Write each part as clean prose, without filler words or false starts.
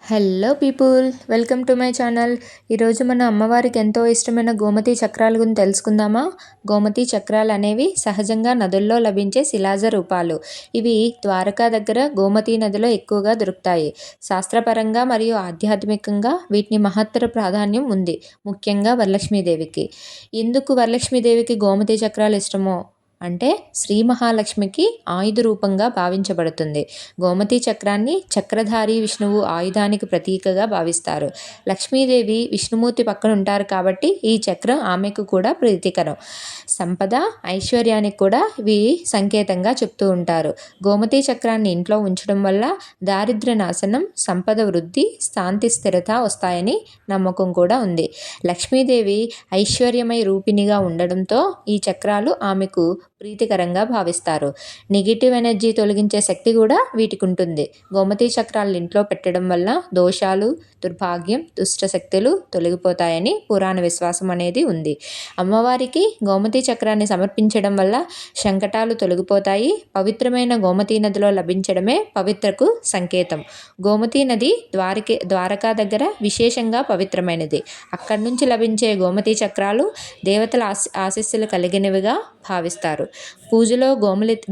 Hello people, welcome to my channel. ఈరోజు మన అమ్మవారికి ఎంతో ఇష్టమైన గోమతి చక్రాల గురించి తెలుసుకుందామా. గోమతి చక్రాలు అనేవి సహజంగా నదుల్లో లభించే శిలాజ రూపాలు. ఇవి ద్వారకా దగ్గర గోమతి నదిలో ఎక్కువగా దొరుకుతాయి. శాస్త్రపరంగా మరియు ఆధ్యాత్మికంగా వీటిని మహత్తర ప్రాధాన్యం ఉంది, ముఖ్యంగా వరలక్ష్మీదేవికి. ఎందుకు వరలక్ష్మీదేవికి గోమతి చక్రాలు ఇష్టమో అంటే, శ్రీ మహాలక్ష్మికి ఆయుధ రూపంగా భావించబడుతుంది. గోమతి చక్రాన్ని చక్రధారి విష్ణువు ఆయుధానికి ప్రతీకగా భావిస్తారు. లక్ష్మీదేవి విష్ణుమూర్తి పక్కన ఉంటారు కాబట్టి ఈ చక్రం ఆమెకు కూడా ప్రీతికరం. సంపద, ఐశ్వర్యానికి కూడా ఇవి సంకేతంగా చెప్తూ ఉంటారు. గోమతి చక్రాన్ని ఇంట్లో ఉంచడం వల్ల దారిద్ర్య నాశనం, సంపద వృద్ధి, శాంతి, స్థిరత వస్తాయని నమ్మకం కూడా ఉంది. లక్ష్మీదేవి ఐశ్వర్యమయ రూపిణిగా ఉండడంతో ఈ చక్రాలు ఆమెకు ప్రీతికరంగా భావిస్తారు. నెగిటివ్ ఎనర్జీ తొలగించే శక్తి కూడా వీటికి ఉంటుంది. గోమతి చక్రాలను ఇంట్లో పెట్టడం వల్ల దోషాలు, దుర్భాగ్యం, దుష్ట శక్తులు తొలగిపోతాయని పురాణ విశ్వాసం అనేది ఉంది. అమ్మవారికి గోమతి చక్రాన్ని సమర్పించడం వల్ల సంకటాలు తొలగిపోతాయి. పవిత్రమైన గోమతి నదిలో లభించడమే పవిత్రకు సంకేతం. గోమతి నది ద్వారకా దగ్గర విశేషంగా పవిత్రమైనది. అక్కడి నుంచి లభించే గోమతి చక్రాలు దేవతల ఆశీస్సులు కలిగినవిగా భావిస్తారు. పూజలో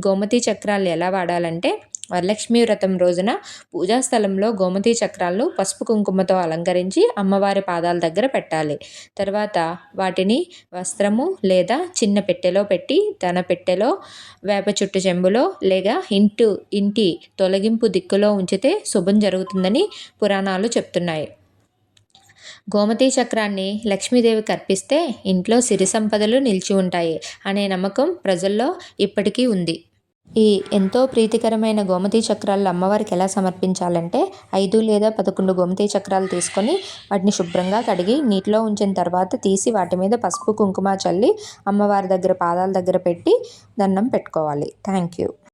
గోమతి చక్రాలు ఎలా వాడాలంటే, వరలక్ష్మీ వ్రతం రోజున పూజా స్థలంలో గోమతి చక్రాలను పసుపు కుంకుమతో అలంకరించి అమ్మవారి పాదాల దగ్గర పెట్టాలి. తర్వాత వాటిని వస్త్రము లేదా చిన్న పెట్టెలో పెట్టి, తన పెట్టెలో, వేప చుట్టు చెంబులో లేక ఇంటి తొలగింపు దిక్కులో ఉంచితే శుభం జరుగుతుందని పురాణాలు చెప్తున్నాయి. గోమతి చక్రాన్ని లక్ష్మీదేవికి అర్పిస్తే ఇంట్లో సిరి సంపదలు నిలిచి ఉంటాయి అనే నమ్మకం ప్రజల్లో ఇప్పటికీ ఉంది. ఈ ఎంతో ప్రీతికరమైన గోమతి చక్రాలు అమ్మవారికి ఎలా సమర్పించాలంటే, 5 లేదా 11 గోమతి చక్రాలు తీసుకొని వాటిని శుభ్రంగా కడిగి నీటిలో ఉంచిన తర్వాత తీసి వాటి మీద పసుపు కుంకుమ చల్లి అమ్మవారి దగ్గర పాదాల దగ్గర పెట్టి దండం పెట్టుకోవాలి. Thank you.